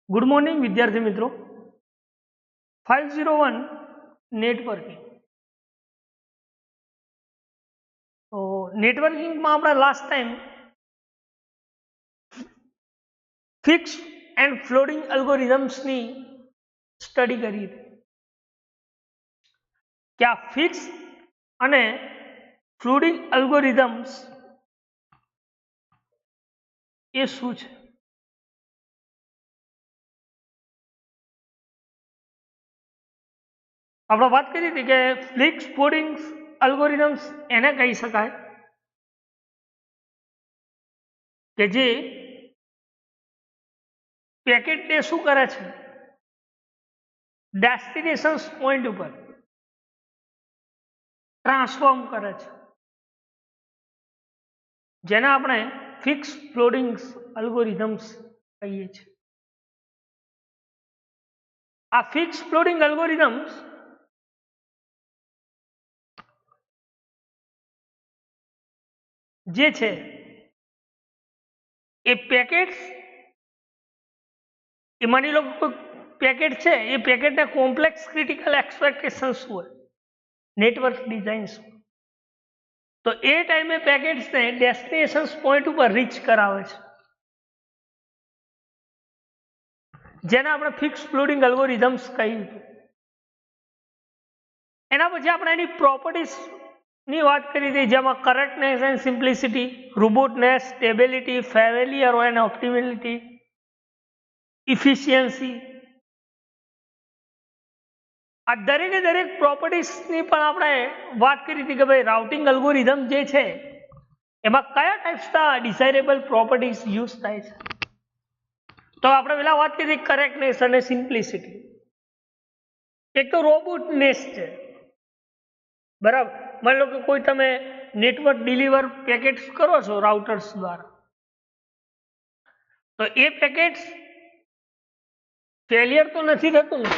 Good morning विद्यार्थी मित्रों 501 networking. तो नेटवर्किंग में આપણે last time fix and floating એલ્ગોરિધમ્સની સ્ટડી કરી હતી કે આ ફિક્સ અને ફ્લોટિંગ એલ્ગોરિધમ્સ એ શું છે। આપણે વાત કરી હતી કે ફિક્સ ફ્લોટિંગ એલ્ગોરિધમ્સ એને કહી શકાય કે જે પેકેટને શું કરે છે ડેસ્ટિનેશન પોઈન્ટ ઉપર ટ્રાન્સફોર્મ કરે છે, જેને આપણે ફિક્સ ફ્લોટિંગ એલ્ગોરિધમ્સ કહીએ છીએ। આ ફિક્સ ફ્લોટિંગ એલ્ગોરિધમ્સ જે છે એ પેકેટ્સ એ માની લો કોઈ પેકેટ છે એ પેકેટને કોમ્પ્લેક્સ ક્રિટિકલ એક્સપેક્ટેશન્સ હોય નેટવર્ક ડિઝાઇન્સ, તો એ ટાઈમે પેકેટ્સને ડેસ્ટિનેશન પોઈન્ટ ઉપર રીચ કરાવે છે, જેને આપણે ફિક્સ ફ્લોટિંગ એલ્ગોરિધમ્સ કહ્યું હતું। એના પછી આપણે એની પ્રોપર્ટીઝ ની વાત કરી હતી, જેમાં correctness and simplicity, robustness, stability, failure and optimality, efficiency, આ દરેકે દરેક પ્રોપર્ટીઝની પણ આપણે વાત કરી હતી કે ભાઈ રાઉટિંગ એલ્ગોરિધમ જે છે એમાં કયા ટાઈપ્સના ડિઝાયરેબલ પ્રોપર્ટીઝ યુઝ થાય છે। તો આપણે પહેલા વાત કરી કરેક્ટનેસ અને સિમ્પ્લિસિટી। એક તો રોબસ્ટનેસ છે, બરાબર। માની લો કે કોઈ તમે નેટવર્ક ડિલિવર પેકેટ્સ કરો છો રાઉટર્સ દ્વારા, તો એ પેકેટ્સ ફેલિયર તો નથી થતું ને,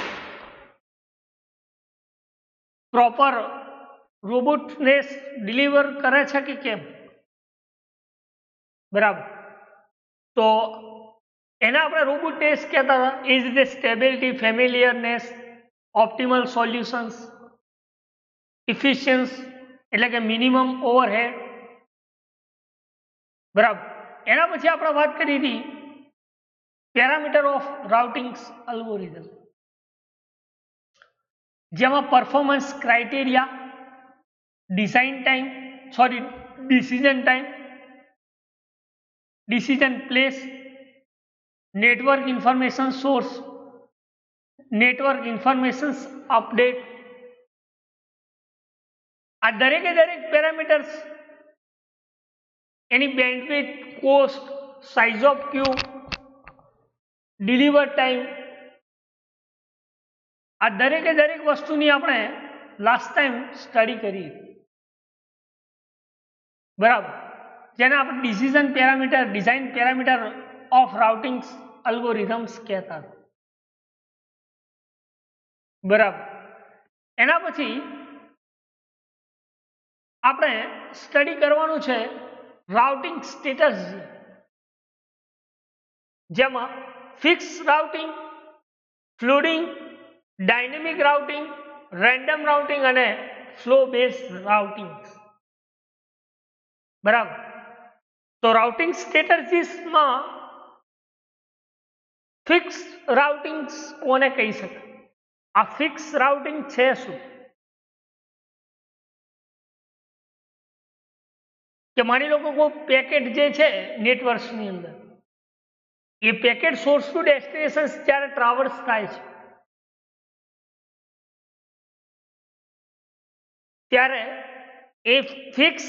પ્રોપર રોબસ્ટનેસ ડિલિવર કરે છે કે કેમ, બરાબર। તો એને આપણે રોબસ્ટનેસ કહેતા હતા। એ જ રીતે સ્ટેબિલિટી, ફેમિલિયરનેસ, ઓપ્ટિમલ સોલ્યુશન્સ, ઇફિશિયન્સ એટલે કે મિનિમમ ઓવરહેડ, બરાબર। એના પછી આપણે વાત કરી હતી પેરામીટર ઓફ રાઉટિંગ એલ્ગોરિધમ, જેમાં performance criteria, design time decision time, decision place, network information source, network information update, આ દરેકે દરેક parameters any bandwidth, cost, size of Q, deliver time, આ દરેકે દરેક વસ્તુની આપણે લાસ્ટ ટાઈમ સ્ટડી કરી, બરાબર। જેને આપણે decision parameter, design parameter of routing algorithms કહેતા, બરાબર। એના પછી આપણે સ્ટડી કરવાનું છે રાઉટિંગ સ્ટેટસ, જેમાં fix routing, floating, dynamic routing, random routing અને ફ્લો બેઝડ રાઉટિંગ, બરાબર। તો રાઉટિંગ સ્ટ્રેટેજીસમાં ફિક્સ રાઉટિંગ કોને કહી શકાય, આ ફિક્સ રાઉટિંગ છે શું, કે માની લો કે કોઈ પેકેટ જે છે નેટવર્ક્સની અંદર, એ પેકેટ સોર્સ ટુ ડેસ્ટિનેશન જ્યારે ટ્રાવર્સ થાય છે ત્યારે એ ફિક્સ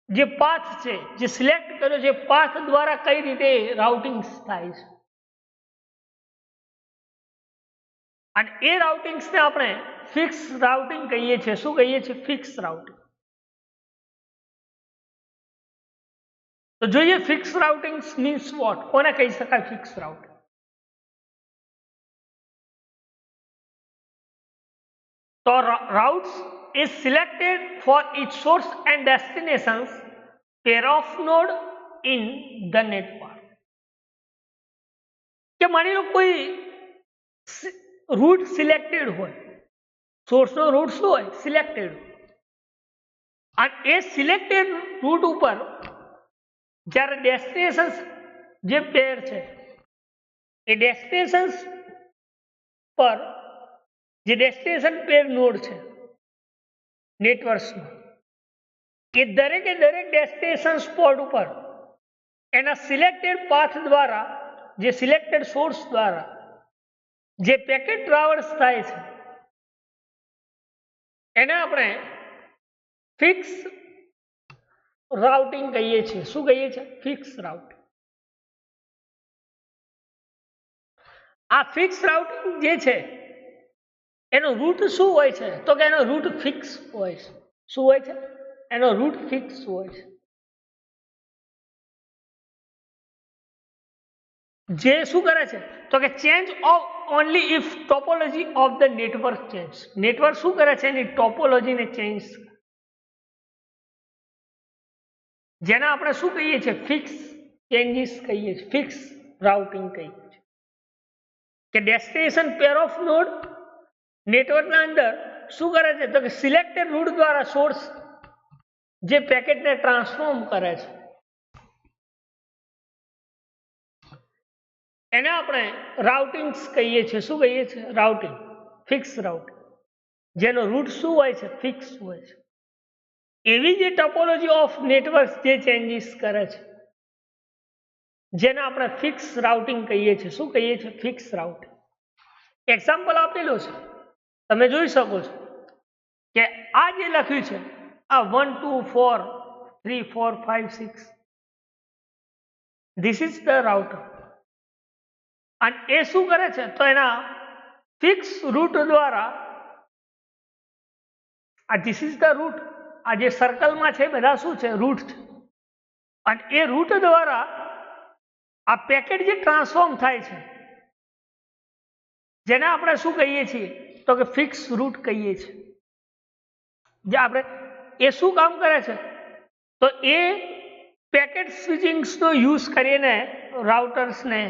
જે પાથ છે, જે સિલેક્ટ કર્યો છે, પાથ દ્વારા કઈ રીતે રાઉટિંગ થાય છે, અને એ રાઉટિંગ્સને આપણે ફિક્સ રાઉટિંગ કહીએ છીએ। શું કહીએ છીએ? Fix routing. તો જોઈએ ફિક્સ રાઉટિંગ મીન્સ વોટ, કોને કહી શકાય ફિક્સ રાઉટિંગ। તો routes is selected for each source and destinations pair of node in the network, કે કે માની લો કોઈ રૂટ સિલેક્ટેડ હોય, સોર્સનો રૂટ શું હોય? સિલેક્ટેડ. અને એ સિલેક્ટેડ રૂટ ઉપર જ્યારે ડેસ્ટિનેશન જે પેર છે એ ડેસ્ટિનેશન પર જે ડેસ્ટિનેશન પેર નોડ છે નેટવર્ક્સનો, એ દરેકે દરેક ડેસ્ટિનેશન સ્પોટ ઉપર એના સિલેક્ટેડ પાથ દ્વારા, જે સિલેક્ટેડ સોર્સ દ્વારા જે પેકેટ ટ્રાવર્સ થાય છે એને આપણે ફિક્સ રાઉટિંગ કહીએ છીએ. શું કહીએ છીએ? Fix routing. આ ફિક્સ રાઉટિંગ જે છે એનો રૂટ શું હોય છે? તો કે એનો રૂટ ફિક્સ હોય છે. શું હોય છે? એનો રૂટ ફિક્સ હોય છે. જે શું કરે છે? તો કે change of only if topology of the network change. Network શું કરે છે? એની ટોપોલોજીને ચેન્જ, જેને આપણે શું કહીએ છીએ? ફિક્સ ચેન્જીસ કહીએ છીએ, ફિક્સ રાઉટિંગ કહીએ છીએ. કે ડેસ્ટિનેશન પેર ઓફ નોડ નેટવર્કના અંદર શું કરે છે? તો કે સિલેક્ટેડ રૂટ દ્વારા સોર્સ જે પેકેટને ટ્રાન્સફોર્મ કરે છે એને આપણે રાઉટિંગ કહીએ છીએ. શું કહીએ છીએ? રાઉટિંગ, ફિક્સ રાઉટિંગ, જેનો રૂટ શું હોય છે? ફિક્સ હોય છે. એવી જે ટોપોલોજી ઓફ નેટવર્ક જે ચેન્જીસ કરે છે જેને આપણે ફિક્સ રાઉટિંગ કહીએ છીએ. શું કહીએ છીએ? Fix routing. એક્ઝામ્પલ આપેલું છે, તમે જોઈ શકો છો કે આ જે લખ્યું છે આ 1 2 4 3 4 5 6 ધીસ ઇઝ ધ રાઉટર. અને એ શું કરે છે? તો એના ફિક્સ રૂટ દ્વારા, આ ધીસ ઇઝ ધ રૂટ, આ જે સર્કલમાં છે બધા શું છે? રૂટ છે. અને એ રૂટ દ્વારા આ પેકેટ જે ટ્રાન્સફોર્મ થાય છે જેને આપણે શું કહીએ છીએ? તો કે ફિક્સ રૂટ કહીએ છીએ. જે આપણે એ શું કામ કરે છે? તો એ પેકેટ સ્વિચિંગ્સનો યુઝ કરીને રાઉટર્સને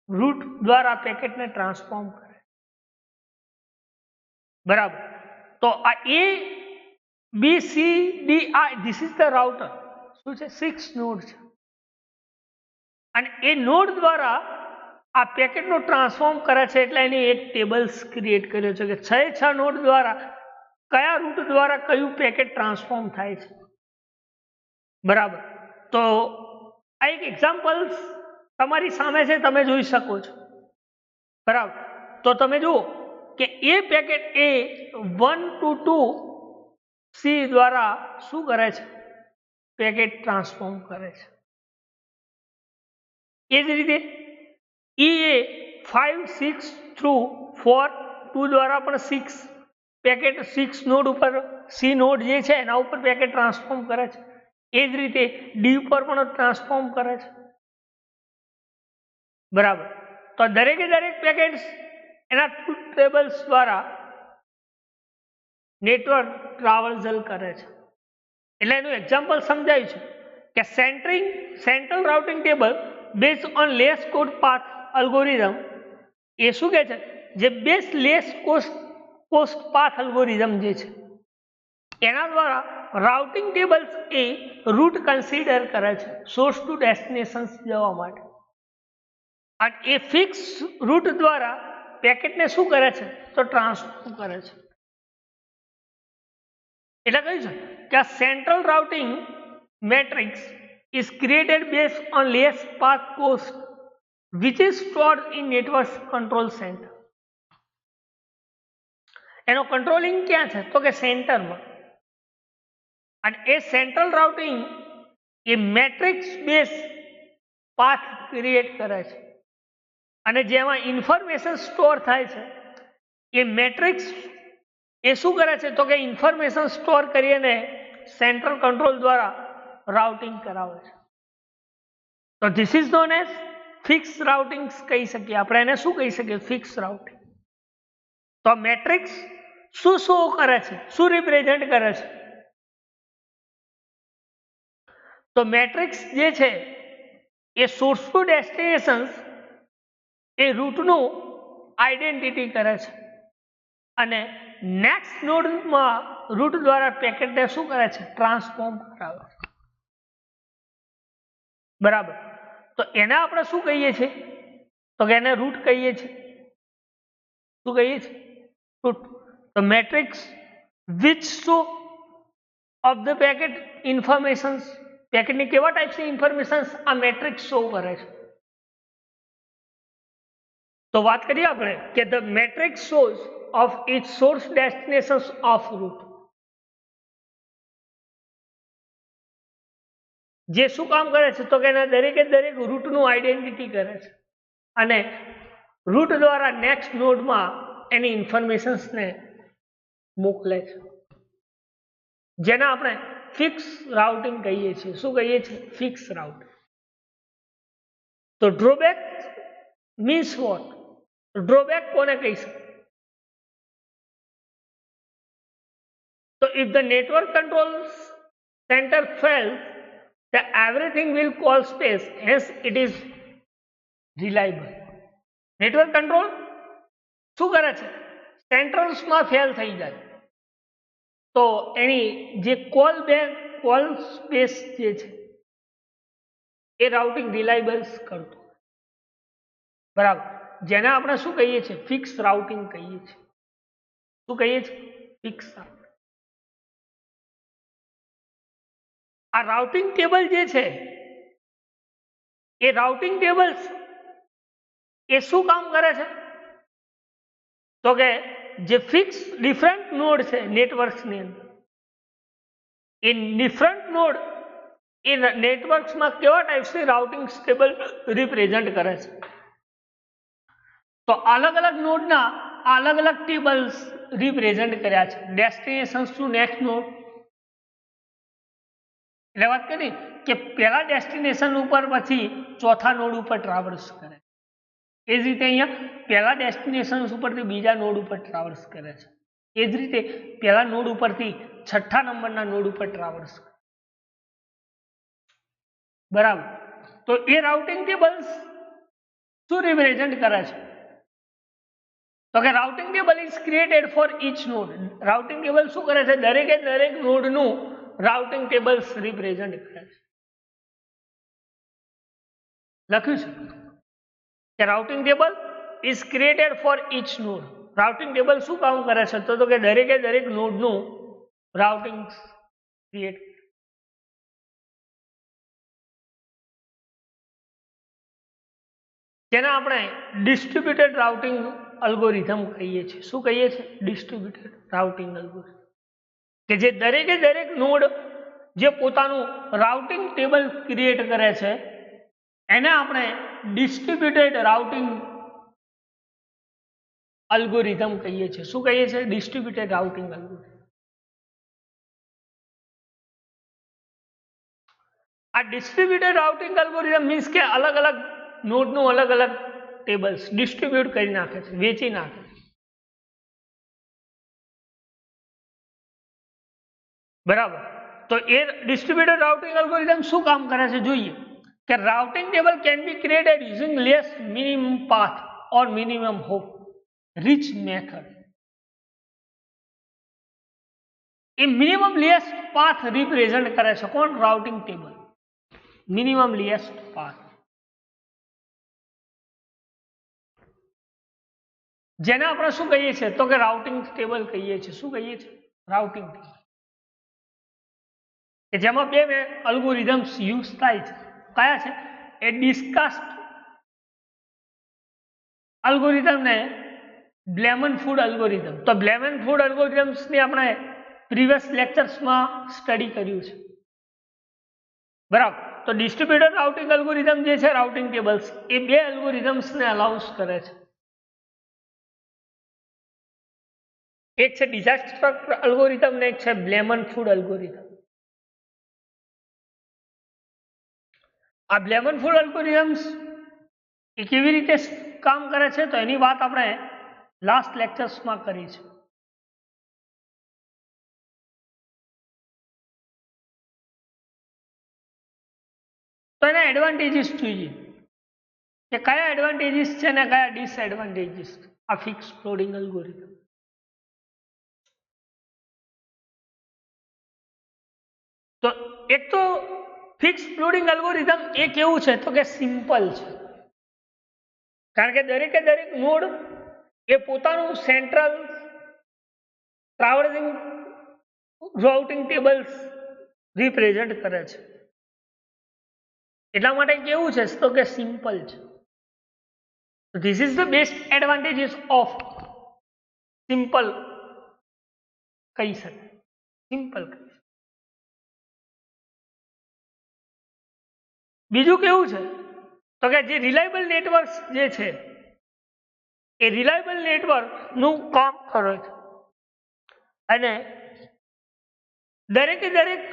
રૂટ દ્વારા પેકેટને ટ્રાન્સફોર્મ કરે. બરાબર. તો આ એ બી સી ડી આ ધીસ ઇઝ ધ રાઉટર. શું છે? 6 નોડ છે. અને એ નોડ દ્વારા આ પેકેટનો ટ્રાન્સફોર્મ કરે છે. એટલે એની એક ટેબલ્સ ક્રિએટ કર્યો છે કે 6 નોડ દ્વારા કયા રૂટ દ્વારા કયું પેકેટ ટ્રાન્સફોર્મ થાય છે. બરાબર. તો આ એક એક્ઝામ્પલ તમારી સામે છે, તમે જોઈ શકો છો. બરાબર. તો તમે જુઓ કે એ પેકેટ એ 1 to 2 સી દ્વારા શું કરે છે? પેકેટ ટ્રાન્સફોર્મ કરે છે. એ જ રીતે ઈ એ 5 6 થ્રુ 4 2 દ્વારા પણ 6 પેકેટ 6 નોડ ઉપર સી નોડ જે છે એના ઉપર પેકેટ ટ્રાન્સફોર્મ કરે છે. એ જ રીતે ડી ઉપર પણ ટ્રાન્સફોર્મ કરે છે. બરાબર. તો દરેકે દરેક પેકેટ્સ એના ટ્રુથ ટેબલ્સ દ્વારા નેટવર્ક ટ્રાવર્સલ કરે છે. એટલે એનું એક્ઝામ્પલ સમજાયું છે કે central routing table base on less cost path algorithm એ શું કહે છે? જે base less cost path algorithm જે છે એના દ્વારા રાઉટિંગ ટેબલ્સ એ રૂટ કન્સિડર કરે છે સોર્સ ટુ ડેસ્ટિનેશન જવા માટે. અને એ ફિક્સ રૂટ દ્વારા પેકેટને શું કરે છે? તો ટ્રાન્સફોર્મ કરે છે. એટલે કહ્યું છે કે આ central routing matrix is created based on less path cost which is stored in network control center. એનો કંટ્રોલિંગ ક્યાં છે? તો કે સેન્ટરમાં. અને એ સેન્ટ્રલ રાઉટિંગ એ મેટ્રિક્સ બેઝ પાથ ક્રિએટ કરે છે અને જેમાં ઇન્ફોર્મેશન સ્ટોર થાય છે એ મેટ્રિક્સ એ શું કરે છે? તો કે ઇન્ફોર્મેશન સ્ટોર કરીને સેન્ટ્રલ કંટ્રોલ દ્વારા રાઉટિંગ કરાવે છે. તો this is known as fix routing કહી શકીએ આપણે. એને શું કહી શકીએ? Fix routing. તો મેટ્રિક્સ શું શો કરે છે? શું રિપ્રેઝેન્ટ કરે છે? તો મેટ્રિક્સ જે છે એ સોર્સ ટુ ડેસ્ટિનેશન એ રૂટનું આઈડેન્ટિટી કરે છે અને નેક્સ્ટ નોડમાં રૂટ દ્વારા પેકેટને શું કરે છે? ટ્રાન્સફોર્મ કરાવે છે. બરાબર. તો એને આપણે શું કહીએ છીએ? તો કે એને રૂટ કહીએ છીએ. શું કહીએ છીએ? રૂટ. તો metrics which show of the packet informations, પેકેટની કેવા ટાઈપ્સની ઇન્ફોર્મેશન્સ આ મેટ્રિક્સ શો કરે છે? તો વાત કરીએ આપણે કે the metrics shows of each source destinations of route. જે શું કામ કરે છે? તો કે એના દરેકે દરેક રૂટનું આઈડેન્ટિટી કરે છે અને રૂટ દ્વારા નેક્સ્ટ નોડમાં એની ઇન્ફોર્મેશન્સને મોકલે છે, જેને આપણે ફિક્સ રાઉટિંગ કહીએ છીએ. શું કહીએ છીએ? Fix routing. તો ડ્રોબેક મીન્સ વોટ? ડ્રોબેક કોને કહી શકે? તો if the network control center fails, then everything will call space, hence it is reliable. Network control શું કરે છે? સેન્ટ્રલ્સમાં ફેલ થઈ જાય તો એની જે કોલ સ્પેસ જે છે એ રાઉટિંગ રિલાયબલ કરતો. બરાબર. જેને આપણે શું કહીએ છીએ? ફિક્સ રાઉટિંગ કહીએ છીએ. શું કહીએ છીએ? Fix routing. આ રાઉટિંગ ટેબલ જે છે એ રાઉટિંગ ટેબલ્સ એ શું કામ કરે છે? તો કે જે ફિક્સ ડિફરન્ટ નોડ છે નેટવર્ક્સની અંદર, એ ડિફરન્ટ નોડ એ નેટવર્ક્સમાં કેવા ટાઈપ્સની રાઉટિંગ ટેબલ રિપ્રેઝન્ટ કરે છે? તો અલગ અલગ નોડના અલગ અલગ ટેબલ્સ રિપ્રેઝન્ટ કર્યા છે. Destinations to next node. એટલે વાત કરી કે પહેલા ડેસ્ટિનેશન ઉપર પછી ચોથા નોડ ઉપર ટ્રાવર્સ કરે. એ જ રીતે અહીંયા પહેલા ડેસ્ટિનેશન ઉપરથી બીજા નોડ ઉપર ટ્રાવર્સ કરે છે. એ જ રીતે પહેલા નોડ ઉપરથી છઠ્ઠા નંબરના નોડ ઉપર ટ્રાવર્સ કરે. બરાબર. તો એ રાઉટિંગ ટેબલ્સ શું રિપ્રેઝન્ટ કરે છે? તો કે routing table is created for each node. Routing table શું કરે છે? દરેકે દરેક નોડનું રાઉટિંગ ટેબલ્સ રિપ્રેઝન્ટ કરે છે. લખ્યું છે કે routing table is created for each node. Routing table શું કામ કરે છે? તો કે દરેકે દરેક નોડનું રાઉટિંગ ક્રિએટ. જેને આપણે ડિસ્ટ્રીબ્યુટેડ રાઉટિંગ અલ્ગોરિધમ કહીએ છીએ. શું કહીએ છીએ? Distributed routing algorithm. કે જે દરેકે દરેક નોડ જે પોતાનું રાઉટિંગ ટેબલ ક્રિએટ કરે છે એને આપણે ડિસ્ટ્રીબ્યુટેડ રાઉટિંગ અલ્ગોરિધમ કહીએ છીએ. શું કહીએ છીએ? Distributed routing algorithm. આ ડિસ્ટ્રીબ્યુટેડ રાઉટિંગ અલ્ગોરિધમ મીન્સ કે અલગ અલગ નોડનું અલગ અલગ ટેબલ્સ ડિસ્ટ્રીબ્યુટ કરી નાખે છે, વેચી નાખે છે. બરાબર. તો એ ડિસ્ટ્રીબ્યુટેડ રાઉટિંગ અલ્ગોરિધમ શું કામ કરે છે? જોઈએ કે routing table can be created using less minimum path or minimum hop reach method. એ મિનિમમ લીએસ્ટ પાથ રિપ્રેઝન્ટ કરે છે. કોણ? Routing table. Minimum least path, જેને આપણે શું કહીએ છીએ? તો કે રાઉટિંગ ટેબલ કહીએ છીએ. શું કહીએ છીએ? Routing table. કે જેમાં બે અલ્ગોરિધમ્સ યુઝ થાય છે. કયા છે? એ ડિસ્કસ્ડ અલ્ગોરિધમ ને બ્લેમન ફૂડ અલ્ગોરિધમ. તો બ્લેમન ફૂડ અલ્ગોરિધમ્સની આપણે પ્રીવિયસ લેક્ચર્સમાં સ્ટડી કર્યું છે. બરાબર. તો ડિસ્ટ્રીબ્યુટેડ રાઉટિંગ અલ્ગોરિધમ જે છે રાઉટિંગ ટેબલ્સ એ બે અલ્ગોરિધમ્સને અલાઉસ કરે છે. એક છે ડિઝાસ્ટર અલ્ગોરિધમ ને એક છે બ્લેમન ફૂડ અલ્ગોરિધમ. આ બ્લેમન ફૂડ અલ્ગોરિધમ્સ એ કેવી રીતે કામ કરે છે તો એની વાત આપણે લાસ્ટ લેક્ચર્સમાં કરી છે. તો એના એડવાન્ટેજીસ જોઈએ. કે કયા એડવાન્ટેજીસ છે ને કયા ડિસએડવાન્ટેજીસ આ ફિક્સ લોડિંગ અલ્ગોરિધમ. તો એક તો ફિક્સ લોડિંગ અલ્ગોરિધમ એ કેવું છે તો કે સિમ્પલ છે, કારણ કે દરેકે દરેક નોડ એ પોતાનું સેન્ટ્રલ ટ્રાવર્સિંગ રાઉટિંગ ટેબલ્સ રિપ્રેઝન્ટ કરે છે, એટલા માટે કેવું છે તો કે સિમ્પલ છે. This is the best advantages of simple કહી શકાય, સિમ્પલ. બીજું કેવું છે તો કે જે રિલાયબલ નેટવર્ક જે છે એ રિલાયબલ નેટવર્ક નું કામ કરે છે, અને દરેકે દરેક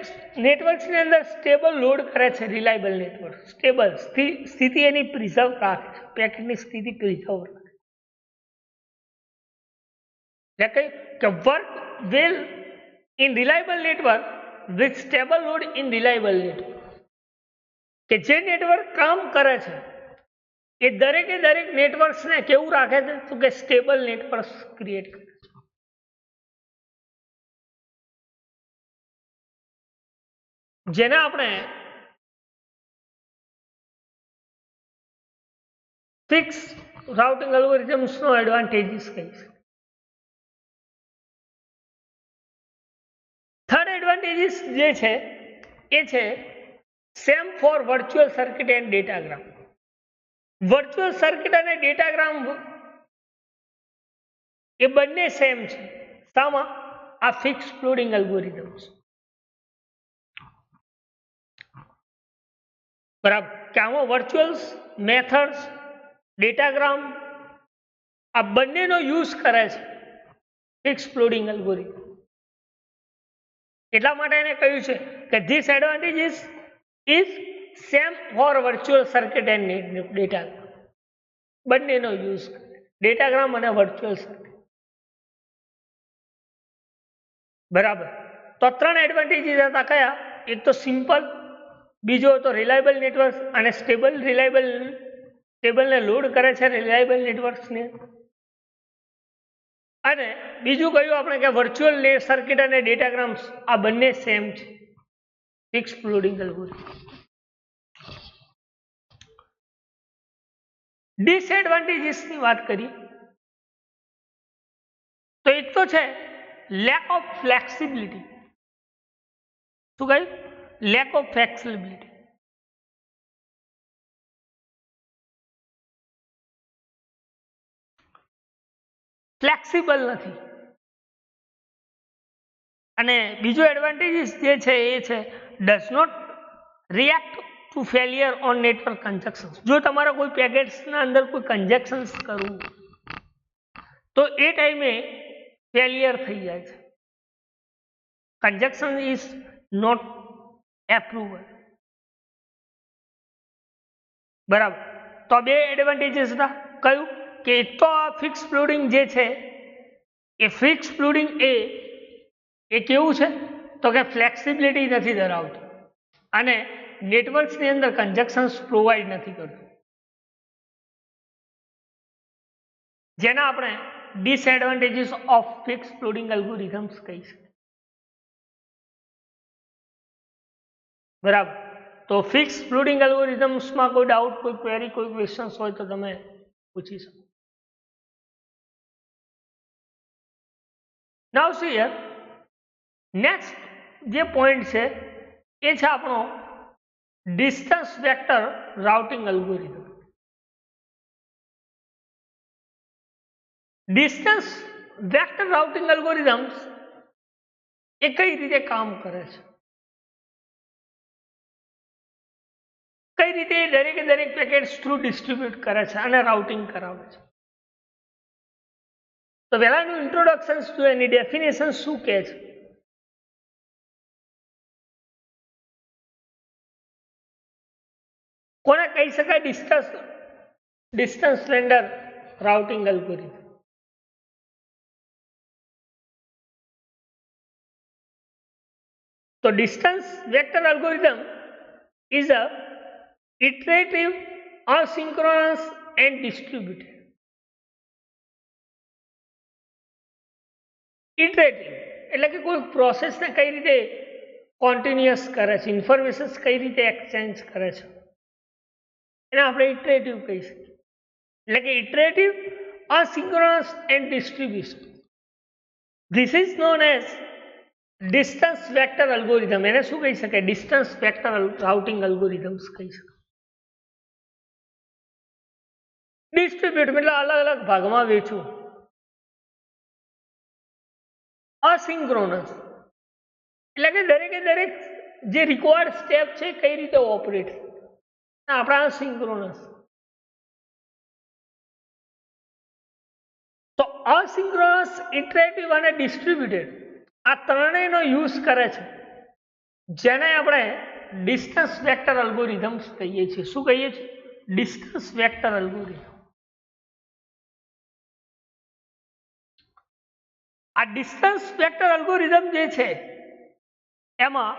નેટવર્ક્સ ની અંદર સ્ટેબલ લોડ કરે છે. રિલાયબલ નેટવર્ક સ્ટેબલ સ્થિતિ એની પ્રિઝર્વ રાખે છે, પેકેટની સ્થિતિ પ્રિઝર્વ રાખે છે. કે work well in reliable network with stable load in reliable network, કે જે નેટવર્ક કામ કરે છે એ દરેકે દરેક નેટવર્ક્સ ને કેવું રાખે છે તો કે સ્ટેબલ નેટવર્ક ક્રિએટ કરે છે. જેને આપણે ફિક્સ રાઉટિંગ એલ્ગોરિધમ્સ નો એડવાન્ટેજીસ કહીશું. થર્ડ એડવાન્ટેજીસ જે છે એ છે same for virtual circuit and datagram. Virtual circuit અને ડેટાગ્રામ એ બંને સેમ છે. શામાં? આ ફિક્સ લોડિંગ એલ્ગોરિધમ્સ. બરાબર, કે આમાં વર્ચ્યુઅલ્સ મેથડ્સ ડેટાગ્રામ આ બંનેનો યુઝ કરે છે ફિક્સ લોડિંગ એલ્ગોરિધમ. એટલા માટે એને કહ્યું છે કે this advantages is same for virtual circuit and datagram. બંનેનો યુઝ કરે, ડેટાગ્રામ અને વર્ચ્યુઅલ સર્કિટ. બરાબર, તો ત્રણ એડવાન્ટેજીસ હતા. કયા? એક તો સિમ્પલ, બીજો તો રિલાયબલ નેટવર્ક અને સ્ટેબલને લોડ કરે છે રિલાયબલ નેટવર્ક્સને, અને બીજું કહ્યું આપણે કે વર્ચ્યુઅલ સર્કિટ અને ડેટાગ્રામ્સ આ બંને સેમ છે ફિક્સ લોડિંગ એલ્ગોરિધમ. ડિસએડવાન્ટેજીસની વાત કરીએ તો એક તો છે લેક ઓફ ફ્લેક્સિબિલિટી. શું કહ્યું? Lack of flexibility. ફ્લેક્સિબલ નથી. અને બીજો એડવાન્ટેજીસ જે છે એ છે does not react to failure on network congestion. જો તમારે કોઈ પેકેટ્સના અંદર કોઈ કન્જેક્શન્સ કરવું તો એ ટાઈમે ફેલિયર થઈ જાય છે. Congestion is not approval. બરાબર, તો બે એડવાન્ટેજીસ હતા. કયું? કે તો આ ફિક્સ લોડિંગ જે છે એ ફિક્સ લોડિંગ એ કેવું છે તો કે ફ્લેક્સિબિલિટી નથી ધરાવતું અને નેટવર્ક્સની અંદર કન્જક્શન્સ પ્રોવાઈડ નથી કરતું, જેના આપણે disadvantages of fix loading algorithms કહી શકીએ. બરાબર, તો ફિક્સ લોડિંગ એલ્ગોરિધમ્સમાં કોઈ ડાઉટ, કોઈ ક્વેરી, કોઈ ક્વેશ્ચન્સ હોય તો તમે પૂછી શકો. નાઉ સી હિયર, નેક્સ્ટ જે પોઈન્ટ છે એ છે આપણો distance vector routing algorithm. Distance vector routing algorithms એ કઈ રીતે કામ કરે છે, કઈ રીતે દરેકે દરેક પેકેટ્સ થ્રુ ડિસ્ટ્રીબ્યુટ કરે છે અને રાઉટિંગ કરાવે છે. તો પહેલાનું ઇન્ટ્રોડક્શન શું, એની ડેફિનેશન શું કહે છે? કોને કહી શકાય ડિસ્ટન્સ વેક્ટર રાઉટિંગ એલ્ગોરિધમ? તો distance vector algorithm is a iterative asynchronous and distributed. Iterative એટલે કે કોઈ પ્રોસેસને કઈ રીતે કોન્ટિન્યુઅસ કરે છે, ઇન્ફોર્મેશન કઈ રીતે એક્સચેન્જ કરે છે, એને આપણે ઇટરેટિવ કહી શકીએ. એટલે કે iterative, asynchronous and distribution. This is known as distance vector algorithm. એને શું કહી શકાય? ડિસ્ટન્સ વેક્ટર રાઉટિંગ અલ્ગોરિધમ્સ કહી શકાય. ડિસ્ટ્રીબ્યુટ એટલે અલગ અલગ ભાગમાં વેચવું. અસિંક્રોનસ એટલે કે દરેકે દરેક જે રિક્વાયર્ડ સ્ટેપ છે કઈ રીતે ઓપરેટ, આપણા અસિંક્રોનસ. તો અસિંક્રોનસ, ઇટરેટિવ અને ડિસ્ટ્રીબ્યુટેડ આ ત્રણેયનો યુઝ કરે છે, જેને આપણે ડિસ્ટન્સ વેક્ટર અલ્ગોરિધમ્સ કહીએ છીએ. શું કહીએ છીએ? Distance vector algorithm. આ ડિસ્ટન્સ વેક્ટર અલ્ગોરિધમ જે છે એમાં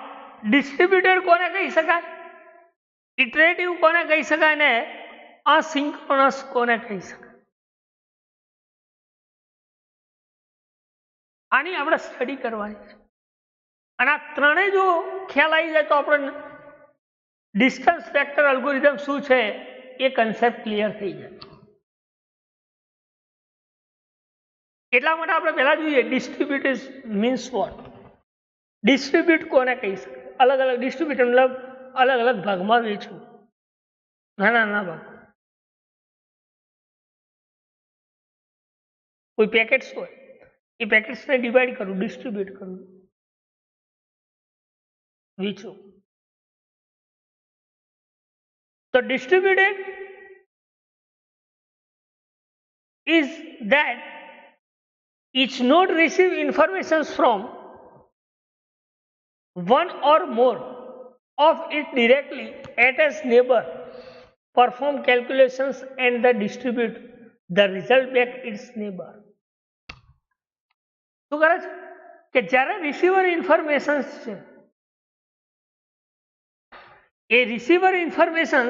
ડિસ્ટ્રીબ્યુટેડ કોને કહી શકાય, ઇટરેટિવ કોને કહી શકાય ને અસિંક્રોનસ કોને કહી શકાય. આની આપણે સ્ટડી કરવાની છે. અને આ ત્રણેય જો ખ્યાલ આવી જાય તો આપણે ડિસ્ટન્સ વેક્ટર અલ્ગોરિધમ શું છે એ કન્સેપ્ટ ક્લિયર થઈ જાય. એટલા માટે આપણે પહેલા જોઈએ ડિસ્ટ્રીબ્યુટેડ મીન્સ વોટ. ડિસ્ટ્રીબ્યુટ કોને કહી શકાય? અલગ અલગ ડિસ્ટ્રીબ્યુટ મતલબ અલગ અલગ ભાગમાં વેચવું, નાના નાના ભાગ. કોઈ પેકેટ્સ હોય એ પેકેટ્સને ડિવાઈડ કરવું, ડિસ્ટ્રીબ્યુટ કરવું, વેચવું. તો distributed is that each node receive information from one or more of it directly at its neighbor, perform calculations and the distribute the result back its neighbor. શું કરે છે કે જ્યારે રિસીવર ઇન્ફોર્મેશન છે એ receiver information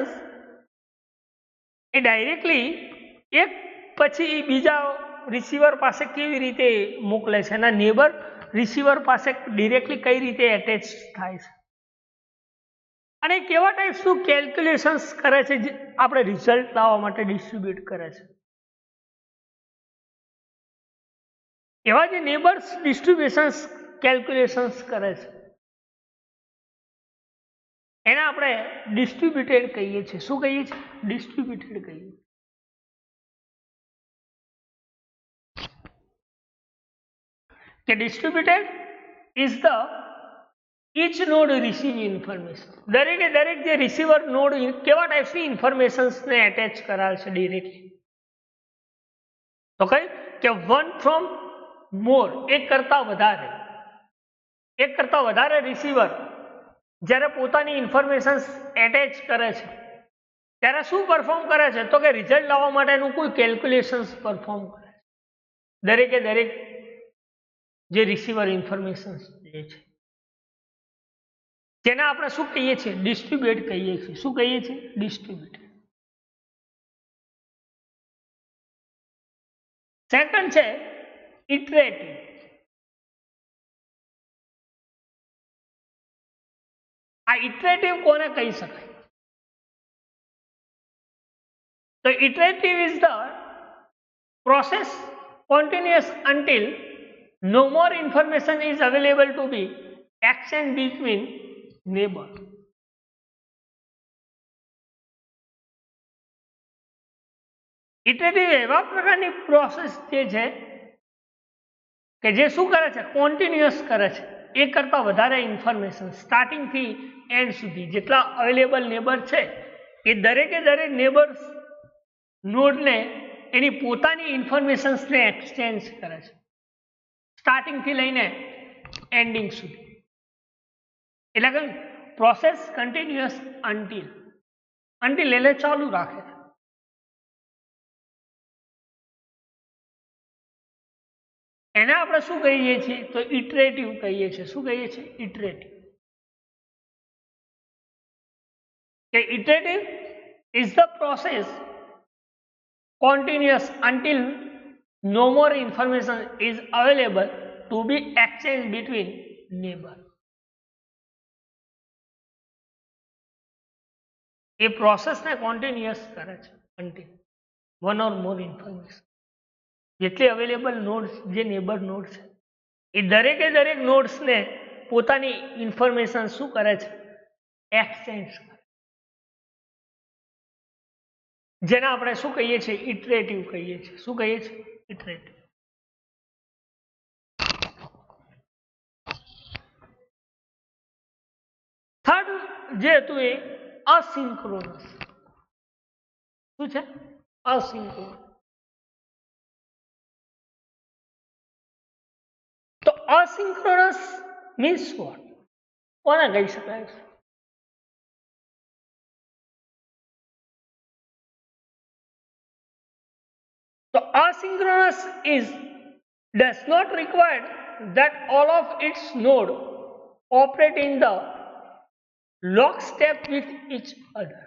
એ directly એક પછી બીજા receiver પાસે કેવી રીતે મોકલે છે, એના નેબર રિસીવર પાસે ડિરેક્ટલી કઈ રીતે એટેચ થાય છે, અને કેવા ટાઈપ્સનું કેલ્ક્યુલેશન્સ કરે છે જે આપણે રિઝલ્ટ લાવવા માટે ડિસ્ટ્રીબ્યુટ કરે છે. એવા જે નેબર્સ ડિસ્ટ્રીબ્યુશન્સ કેલ્ક્યુલેશન્સ કરે છે એને આપણે ડિસ્ટ્રીબ્યુટેડ કહીએ છીએ. શું કહીએ છીએ? ડિસ્ટ્રીબ્યુટેડ કહીએ છીએ. કે distributed is the each node receive information. દરેકે દરેક જે રિસીવર નોડ કેવા ટાઈપ્સની ઇન્ફોર્મેશન્સને એટેચ કરાવે છે ડિરેક્ટલી, તો કઈ કે વન ફ્રોમ મોર, એક કરતા વધારે રિસીવર જ્યારે પોતાની ઇન્ફોર્મેશન્સ એટેચ કરે છે ત્યારે શું પરફોર્મ કરે છે? તો કે રિઝલ્ટ લાવવા માટેનું કોઈ કેલ્ક્યુલેશન્સ પરફોર્મ કરે છે. દરેકે દરેક જે રિસીવર ઇન્ફોર્મેશન્સ જે છે જેને આપણે શું કહીએ છીએ? ડિસ્ટ્રીબ્યુટ કહીએ છીએ. શું કહીએ છીએ? ડિસ્ટ્રીબ્યુટ. સેકન્ડ છે ઇટરેટિવ. આ ઇટરેટિવ કોને કહી શકાય? તો iterative is the process continuous until no more information is available to be exchanged between neighbor. Iterative એવા પ્રકારની પ્રોસેસ જે છે કે જે શું કરે છે? કોન્ટિન્યુઅસ કરે છે. એક કરતા વધારે ઇન્ફોર્મેશન સ્ટાર્ટિંગ થી એન્ડ સુધી જેટલા અવેલેબલ નેબર છે એ દરેકે દરેક નેબર્સ નોડને એની પોતાની ઇન્ફોર્મેશન્સને એક્સચેન્જ કરે છે સ્ટાર્ટિંગ થી લઈને એન્ડિંગ સુધી. એટલે કે પ્રોસેસ કન્ટિન્યુઅસ અન્ટિલ એટલે ચાલુ રાખે છે. એને આપણે શું કહીએ છીએ? તો ઇટરેટિવ કહીએ છીએ. શું કહીએ છીએ? ઇટરેટિવ. કે iterative is the process continuous until no more information is available to be exchanged between neighbor? એ પ્રોસેસને કોન્ટિન્યુઅસ કરે છે until one or more information. જેટલી અવેલેબલ નોડ્સ જે નેબર નોડ છે એ દરેકે દરેક નોડ્સને પોતાની ઇન્ફોર્મેશન શું કરે છે? એક્સચેન્જ કરે, જેને આપણે શું કહીએ છીએ? ઇટરેટિવ કહીએ છીએ. શું કહીએ છીએ? ઇટરેટિવ. થર્ડ જે હતું એ અસિંક્રોનસ. શું છે? અસિંક્રોનસ. તો અસિંક્રોનસ મીન્સ વોટ? કોને કહી શકાય છે? તો asynchronous is does not require that all of its node operate in the lockstep with each other.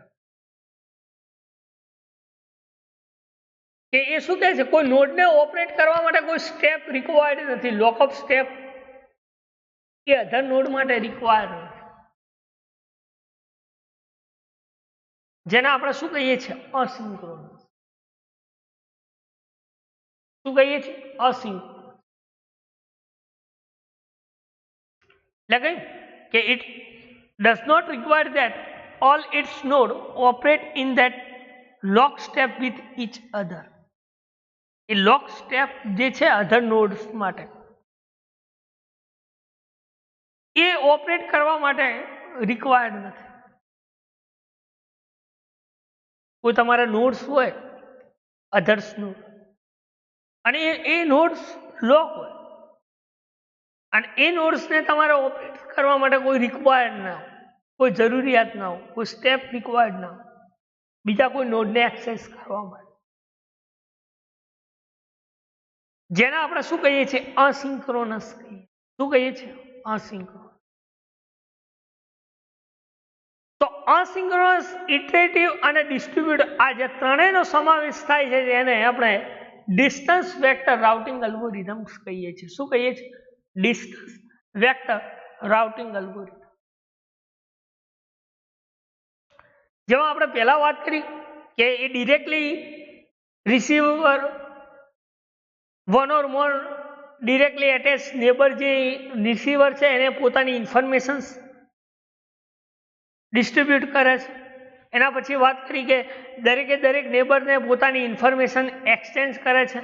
કે એ શું કહે છે? કોઈ નોડને ઓપરેટ કરવા માટે કોઈ સ્ટેપ રિક્વાયર્ડ નથી. લોકઅપ સ્ટેપ એ અધર નોડ માટે રિક્વાયર્ડ નથી, જેને આપણે શું કહીએ છીએ? અસિંક્રોનસ. શું કહીએ છીએ? અસિંક્રોનસ. એટલે કહ્યું કે it does not require that all its node operate in that lockstep with each other. A lock step જે છે અધર નોડ્સ માટે એ ઓપરેટ કરવા માટે રિક્વાયર્ડ નથી. કોઈ તમારા નોડ્સ હોય અધર્સ નોડ અને એ નોડ્સ લોક હોય અને એ નોડ્સને તમારે ઓપરેટ કરવા માટે કોઈ રિક્વાયર્ડ ના હોય, કોઈ જરૂરિયાત ના હોય, કોઈ સ્ટેપ રિક્વાયર્ડ ના હોય બીજા કોઈ નોડને એક્સેસ કરવા માટે, જેને આપણે શું કહીએ છીએ? અસિંક્રોનસ કહીએ. શું કહીએ છીએ? અસિંક્રોનસ. તો અસિંક્રોનસ, ઇટરેટિવ અને ડિસ્ટ્રીબ્યુટેડ આ જે ત્રણેયનો સમાવેશ થાય છે એને આપણે ડિસ્ટન્સ વેક્ટર રાઉટિંગ અલ્ગોરિધમ્સ કહીએ છીએ. શું કહીએ છીએ? Distance vector routing algorithm. જેમાં આપણે પહેલા વાત કરી કે એ directly receiver one or more directly attach neighbour જે રિસીવર છે એને પોતાની ઇન્ફોર્મેશન ડિસ્ટ્રીબ્યુટ કરે છે. એના પછી વાત કરી કે દરેકે દરેક નેબરને પોતાની ઇન્ફોર્મેશન એક્સચેન્જ કરે છે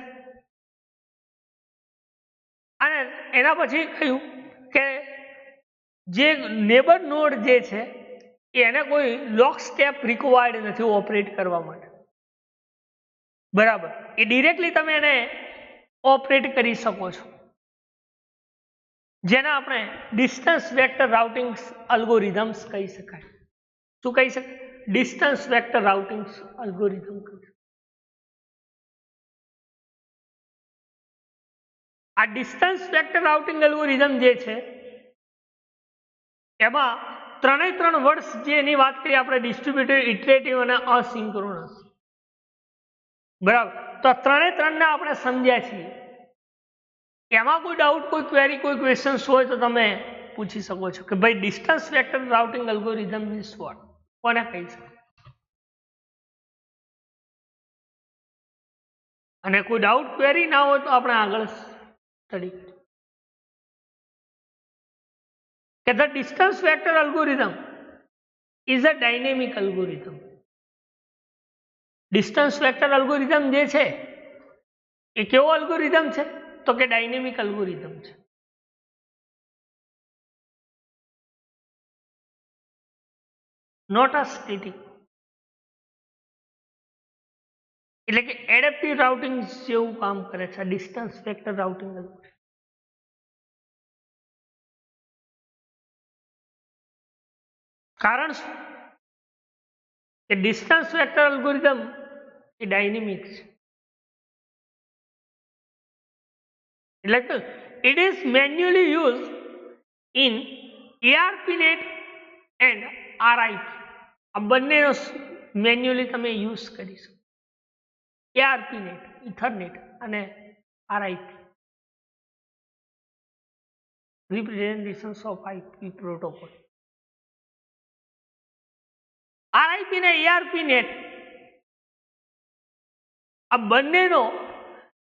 અને એના પછી કહ્યું કે જે નેબર નોડ જે છે એને કોઈ લોક સ્ટેપ રિક્વાયર્ડ નથી ઓપરેટ કરવા માટે. બરાબર, એ ડિરેક્ટલી તમે એને ઓપરેટ કરી શકો છો, જેને આપણે ડિસ્ટન્સ વેક્ટર રાઉટિંગ અલ્ગોરિધમ્સ કહી શકાય. શું કહી શકાય? ડિસ્ટન્સ વેક્ટર રાઉટિંગ અલ્ગોરિધમ કહી શકાય. આ ડિસ્ટન્સ વેક્ટર રાઉટિંગ અલ્ગોરિધમ જે છે એમાં ત્રણ વર્ડ્સ જે એની વાત કરીએ આપણે, ડિસ્ટ્રીબ્યુટેડ, ઇટરેટિવ અને અસિંક્રોનસ. બરાબર, તો ત્રણને આપણે સમજ્યા છીએ. એમાં કોઈ ડાઉટ, કોઈ ક્વેરી, કોઈ ક્વેશ્ચન્સ હોય તો તમે પૂછી શકો છો કે ભાઈ distance vector routing algorithm means what? કોને કહી શકાય? અને કોઈ ડાઉટ, ક્વેરી ના હોય તો આપણે આગળ સ્ટડી કરીએ કે the distance vector algorithm is a dynamic algorithm. Distance vector algorithm જે છે એ કેવો અલ્ગોરિધમ છે? તો કે ડાયનેમિક અલ્ગોરિધમ છે. Not a static. એટલે કે એડેપ્ટિવ રાઉટિંગ જેવું કામ કરે છે ડિસ્ટન્સ વેક્ટર રાઉટિંગ અલ્ગોરિધમ. કારણ શું? કે ડિસ્ટન્સ વેક્ટર અલ્ગોરિધમ એ ડાયનેમિક છે. એટલે કે it is manually use in ARPNet and RIP. આ બંનેનો મેન્યુઅલી તમે યુઝ કરી શકો. ARPનેટ, ઇથરનેટ અને RIP representations of IP protocol. RIP ને ARPનેટ આ બંનેનો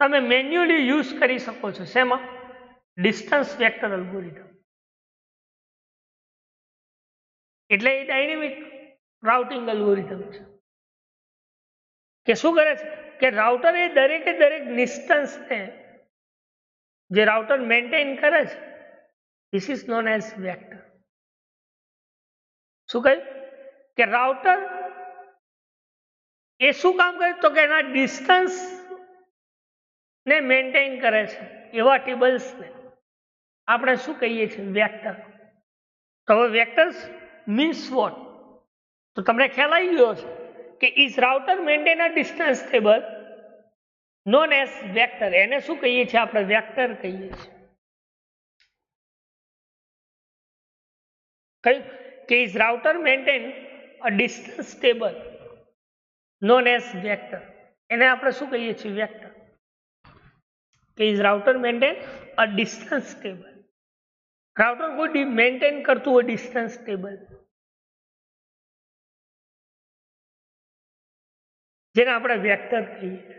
તમે મેન્યુઅલી યુઝ કરી શકો છો. શેમાં? Distance vector algorithm. એટલે એ ડાયનેમિક રાઉટિંગ અલ્ગોરિધમ છે કે શું કરે છે કે રાઉટર એ દરેકે દરેક ડિસ્ટન્સને જે રાઉટર મેન્ટેન કરે છે, this is known as vector. શું કહ્યું કે રાઉટર એ શું કામ કરે તો કે એના ડિસ્ટન્સ ને મેન્ટેન કરે છે એવા ટેબલ્સને આપણે શું કહીએ છીએ? વેક્ટર. તો હવે વેક્ટર્સ મીન્સ વોટ? તો તમને ખ્યાલ આવી ગયો છે કે is router maintain a distance table known as vector. એને શું કહીએ છીએ? આપણે વેક્ટર કહીએ છીએ. કયું કે is router maintain a distance table known as vector. એને આપણે શું કહીએ છીએ? વેક્ટર. કે is router maintain a distance table. Router કોઈ મેન્ટેન કરતું હોય ડિસ્ટન્સ ટેબલ, જેને આપણે વેક્ટર કહીએ.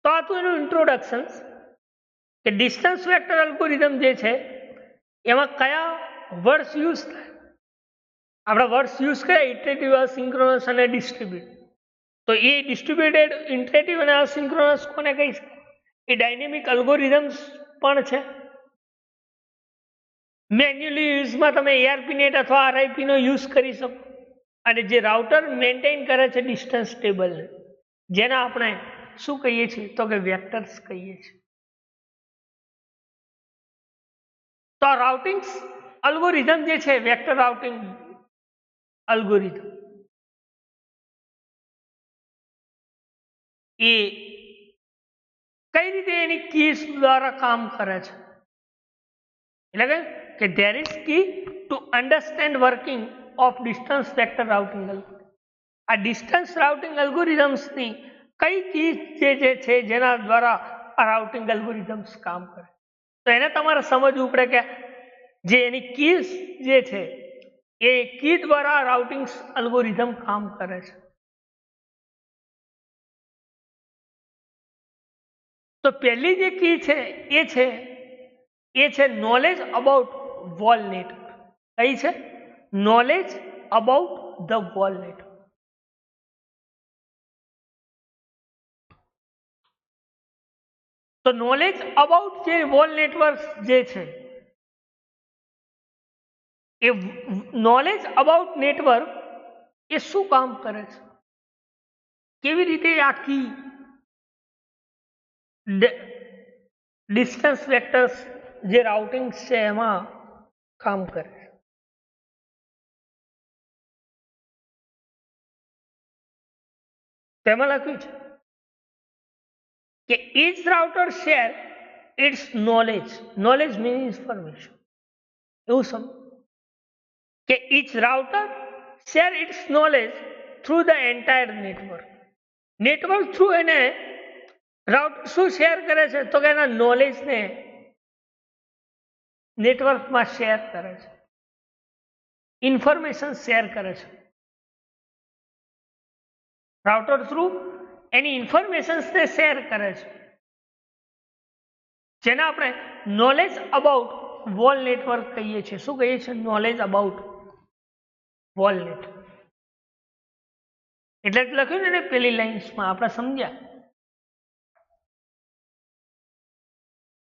તો આ તો એનું ઇન્ટ્રોડક્શન કે ડિસ્ટન્સ વેક્ટર અલ્ગોરિધમ જે છે એમાં કયા વર્ડ્સ યુઝ થાય. આપણે વર્ડ્સ યુઝ કર્યા ઇટરેટિવ, અસિંક્રોનસ અને ડિસ્ટ્રીબ્યુટ. તો એ ડિસ્ટ્રીબ્યુટેડ, ઇટરેટિવ અને અસિંક્રોનસ કોને કહી શકાય? એ ડાયનેમિક અલ્ગોરિધમ્સ પણ છે. મેન્યુઅલી યુઝમાં તમે ARPનેટ અથવા RIP નો યુઝ કરી શકો. અને જે રાઉટર મેન્ટેન કરે છે ડિસ્ટન્સ ટેબલને, જેને આપણે શું કહીએ છીએ? તો કે વેક્ટર્સ કહીએ છીએ. તો આ રાઉટિંગ અલ્ગોરિધમ જે છે, વેક્ટર રાઉટિંગ અલ્ગોરિધમ, એ કઈ રીતે એની કીઝ દ્વારા કામ કરે છે? એટલે કે there is key to understand working of distance vector routing algorithm. આ ડિસ્ટન્સ રાઉટિંગ અલ્ગોરિધમ્સની કઈ કીઝ જે છે જેના દ્વારા આ રાઉટિંગ અલ્ગોરિધમ્સ કામ કરે, તો એને તમારે સમજવું પડે કે જે એની કીઝ જે છે એ કી દ્વારા રાઉટિંગ અલ્ગોરિધમ કામ કરે છે. તો પહેલી જે કી છે એ છે નોલેજ અબાઉટ વોલ નેટવર્ક. કઈ છે? Knowledge about the wall network. તો નોલેજ અબાઉટ જે વોલ નેટવર્ક જે છે, એ નોલેજ અબાઉટ નેટવર્ક એ શું કામ કરે છે? કેવી રીતે આખી ડિસ્ટન્સ વેક્ટર્સ જે રાઉટિંગ છે એમાં કામ કરે છે? તેમાં લખ્યું છે કે each router share its knowledge means information. એવું સમજ કે each router share its knowledge through the entire network. Network through એને રાઉટર શું શેર કરે છે? તો કે એના નોલેજને નેટવર્કમાં શેર કરે છે, ઇન્ફોર્મેશન શેર કરે છે. રાઉટર થ્રુ એની ઇન્ફોર્મેશન્સને શેર કરે છે, જેને આપણે નોલેજ અબાઉટ વોલ નેટવર્ક કહીએ છીએ. શું કહીએ છીએ? Knowledge about wall network. એટલે જ લખ્યું ને પેલી લાઇન્સમાં આપણે સમજ્યા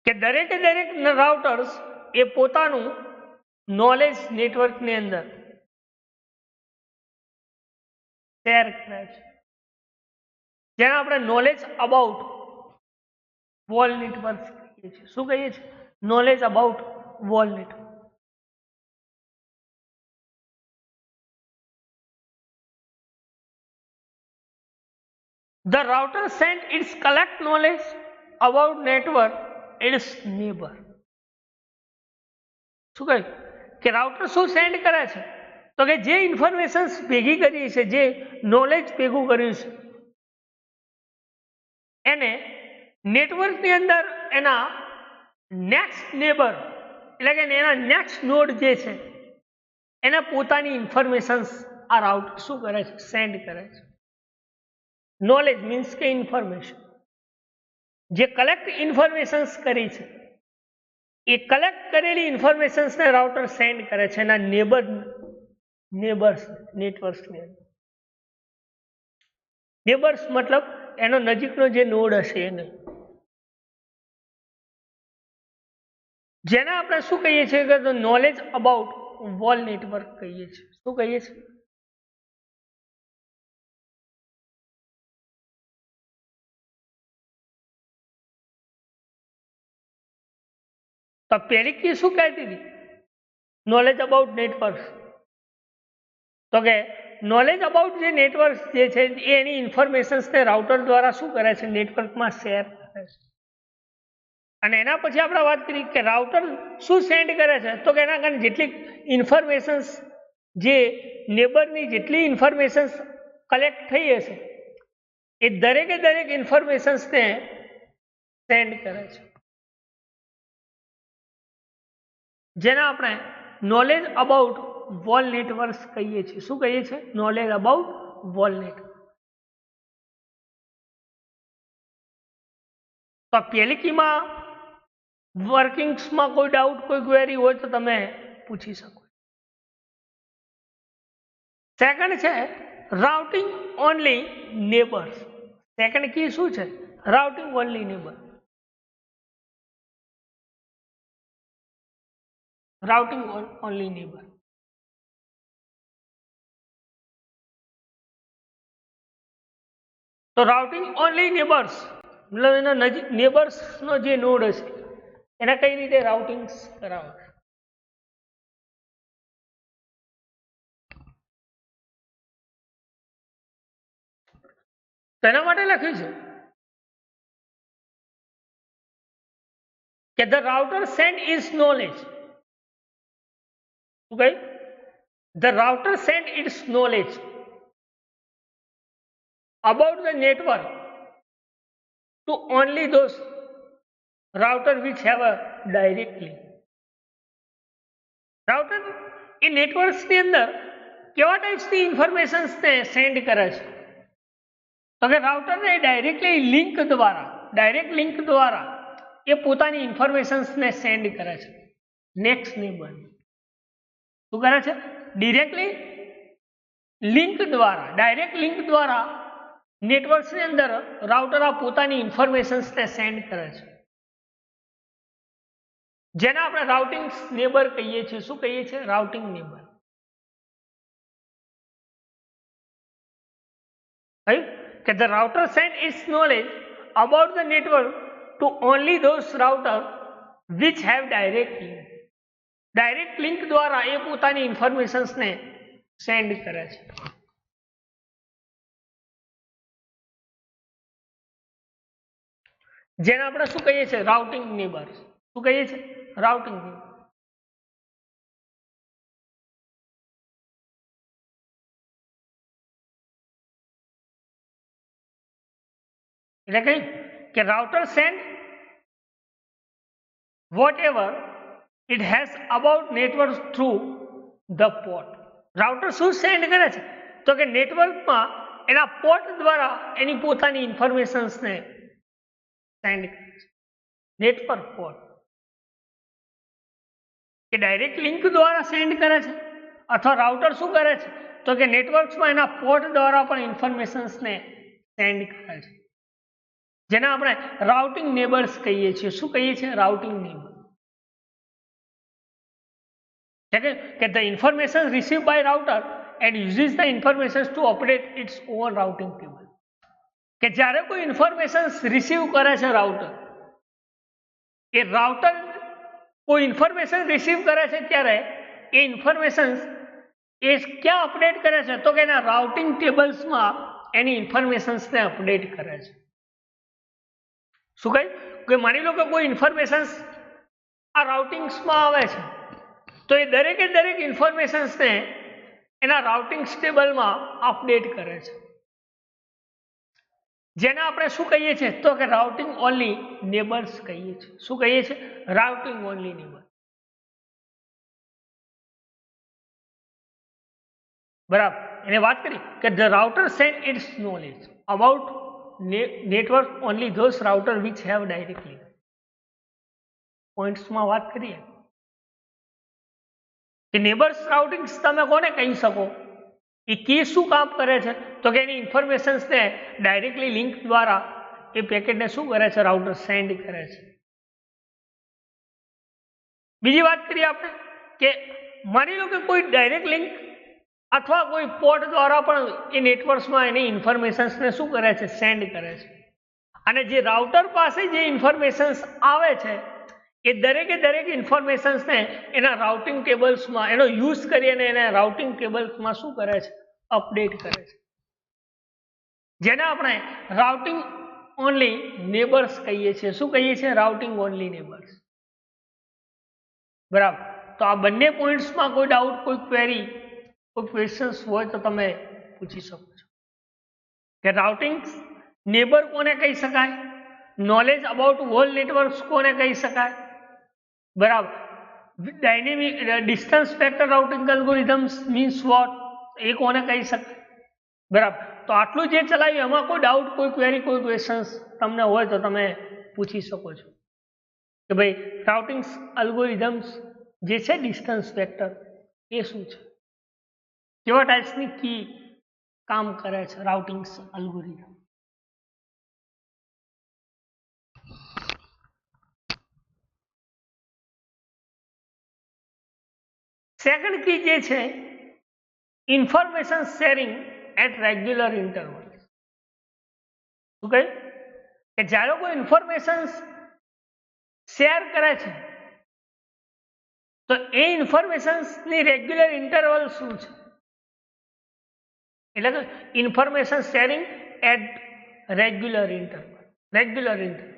કે દરેકે દરેક રાઉટર્સ એ પોતાનું નોલેજ નેટવર્કની અંદર શેર કરે છે, જેને આપણે નોલેજ અબાઉટ વોલ નેટવર્ક કહીએ છીએ. શું કહીએ છીએ? Knowledge about wall network. The router sent its collect knowledge about network its neighbor. શું કહ્યું કે રાઉટર શું સેન્ડ કરે છે? તો કે જે ઇન્ફોર્મેશન્સ ભેગી કરી છે, જે નોલેજ ભેગું કર્યું છે, એને નેટવર્કની અંદર એના નેક્સ્ટ નેબર એટલે કે એના નેક્સ્ટ નોડ જે છે એને પોતાની ઇન્ફોર્મેશન્સ આ રાઉટર શું કરે છે? સેન્ડ કરે છે. નોલેજ મીન્સ કે ઇન્ફોર્મેશન, જે કલેક્ટ ઇન્ફોર્મેશન્સ કરી છે એ કલેક્ટ કરેલી ઇન્ફોર્મેશન્સને રાઉટર સેન્ડ કરે છે એના નેબર્સ નેટવર્ક્સની અંદર. નેબર્સ મતલબ એનો નજીકનો જે નોડ હશે એને, જેને આપણે શું કહીએ છીએ કે નોલેજ અબાઉટ વોલ નેટવર્ક કહીએ છીએ. શું કહીએ છીએ? તો પહેલી કી શું કહેતી હતી? Knowledge about network. તો કે નોલેજ અબાઉટ જે નેટવર્ક જે છે એ એની ઇન્ફોર્મેશન્સને રાઉટર દ્વારા શું કરે છે? નેટવર્કમાં શેર કરે છે. અને એના પછી આપણે વાત કરી કે રાઉટર શું સેન્ડ કરે છે? તો કે એના કારણે જેટલી ઇન્ફોર્મેશન્સ, જે નેબરની જેટલી ઇન્ફોર્મેશન્સ કલેક્ટ થઈ હશે એ દરેકે દરેક ઇન્ફોર્મેશન્સને સેન્ડ કરે છે, જેને આપણે નોલેજ અબાઉટ વોલ નેટવર્ક કહીએ છીએ. શું કહીએ છીએ? Knowledge about wall network. તો પહેલી કીમાં વર્કિંગ્સમાં કોઈ ડાઉટ, કોઈ ક્વેરી હોય તો તમે પૂછી શકો. સેકન્ડ છે રાઉટિંગ ઓનલી નેબર્સ. સેકન્ડ કી શું છે? Routing only neighbour. Routing only neighbour. તો રાઉટિંગ ઓનલી નેબર્સ મતલબ એના નજીક નેબર્સનો જે નોડ હશે એને કઈ રીતે રાઉટિંગ કરાવે? તેના માટે લખ્યું છે કે the router send its knowledge. શું કહ્યું? The router send its knowledge about the network to only those router which have a direct link. Router એ નેટવર્ક્સની અંદર કેવા ટાઈપ્સની ઇન્ફોર્મેશન્સને સેન્ડ કરે છે? તો કે રાઉટરને ડાયરેક્ટલી લિંક દ્વારા એ પોતાની ઇન્ફોર્મેશન્સને સેન્ડ કરે છે નેક્સ્ટ નેબર. શું કરે છે? ડિરેક્ટલી લિંક દ્વારા, ડાયરેક્ટ લિંક દ્વારા નેટવર્ક્સની અંદર રાઉટર આ પોતાની ઇન્ફોર્મેશન્સને સેન્ડ કરે છે, જેને આપણે રાઉટિંગ નેબર કહીએ છીએ. શું કહીએ છીએ? Routing neighbour. કે the router send its knowledge about the network to only those router which have direct link. Direct link દ્વારા એ પોતાની ઇન્ફોર્મેશન્સને સેન્ડ કરે છે. જેને આપણે શું કહીએ છીએ? Routing neighbours. શું કહીએ છીએ? Routing neighbour. એટલે કે router send whatever it has about network through the port. Router શું સેન્ડ કરે છે? તો કે નેટવર્કમાં એના પોર્ટ દ્વારા એની પોતાની ઇન્ફોર્મેશન્સને સેન્ડ કરે છે. નેટવર્ક પોર્ટ કે ડાયરેક્ટ લિંક દ્વારા સેન્ડ કરે છે, અથવા રાઉટર શું કરે છે? તો કે નેટવર્ક્સમાં એના પોર્ટ દ્વારા પણ ઇન્ફોર્મેશન્સને સેન્ડ કરે છે, જેને આપણે રાઉટિંગ નેબર્સ કહીએ છીએ. શું કહીએ છીએ? Routing neighbour. કે the information received by router and uses the information to operate its own routing table. કે જ્યારે કોઈ ઇન્ફોર્મેશન રિસીવ કરે છે રાઉટર, એ રાઉટર કોઈ ઇન્ફોર્મેશન રિસીવ કરે છે ત્યારે એ ઇન્ફોર્મેશન એ ક્યાં અપડેટ કરે છે? તો કે એના રાઉટિંગ ટેબલ્સમાં એની ઇન્ફોર્મેશન્સને અપડેટ કરે છે. શું કહ્યું? કે માની લો કે કોઈ ઇન્ફોર્મેશન આ રાઉટિંગ્સમાં આવે છે, તો એ દરેકે દરેક ઇન્ફોર્મેશન્સને એના રાઉટિંગ ટેબલમાં અપડેટ કરે છે, જેને આપણે શું કહીએ છીએ તો કે રાઉટિંગ ઓનલી નેબર્સ કહીએ છીએ. શું કહીએ છીએ? Routing only neighbour. બરાબર. એને વાત કરી કે the router send its knowledge about network only those router which have direct link. પોઈન્ટ્સમાં વાત કરીએ કે નેબર્સ રાઉટિંગ તમે કોને કહી શકો, એ કી શું કામ કરે છે તો કે એની ઇન્ફોર્મેશન્સને ડાયરેક્ટલી લિંક દ્વારા એ પેકેટને શું કરે છે, રાઉટર સેન્ડ કરે છે. બીજી વાત કરીએ આપણે કે માની લો કે કોઈ ડાયરેક્ટ લિંક અથવા કોઈ પોર્ટ દ્વારા પણ એ નેટવર્ક્સમાં એની ઇન્ફોર્મેશન્સને શું કરે છે, સેન્ડ કરે છે. અને જે રાઉટર પાસે જે ઇન્ફોર્મેશન્સ આવે છે એ દરેક ઇન્ફોર્મેશન્સને એના રાઉટિંગ ટેબલ્સમાં એનો યુઝ કરી અને એના રાઉટિંગ ટેબલ્સમાં શું કરે છે, અપડેટ કરે છે, જેને આપણે રાઉટિંગ ઓનલી નેબર્સ કહીએ છીએ. શું કહીએ છીએ? Routing only neighbours. બરાબર. તો આ બંને પોઈન્ટ્સમાં કોઈ ડાઉટ, કોઈ ક્વેરી, કોઈ ક્વેશ્ચન્સ હોય તો તમે પૂછી શકો છો કે રાઉટિંગ નેબર કોને કહી શકાય, નોલેજ અબાઉટ હોલ નેટવર્ક્સ કોને કહી શકાય, બરાબર. Dynamic distance vector routing algorithms means what, એ કોને કહી શકાય, બરાબર. તો આટલું જે ચલાવ્યું એમાં કોઈ ડાઉટ, કોઈ ક્વેરી, કોઈ ક્વેશ્ચન્સ તમને હોય તો તમે પૂછી શકો છો કે ભાઈ રાઉટિંગ અલ્ગોરિધમ્સ જે છે ડિસ્ટન્સ વેક્ટર એ શું છે, કેવા ટાઈપ્સની કી કામ કરે છે રાઉટિંગ અલ્ગોરિધમ. સેકન્ડ કી જે છે information sharing at regular interval. શું કહે કે જ્યારે કોઈ ઇન્ફોર્મેશન શેર કરે છે તો એ ઇન્ફોર્મેશન્સની રેગ્યુલર ઇન્ટરવલ શું છે, એટલે કે information sharing at regular interval. Regular interval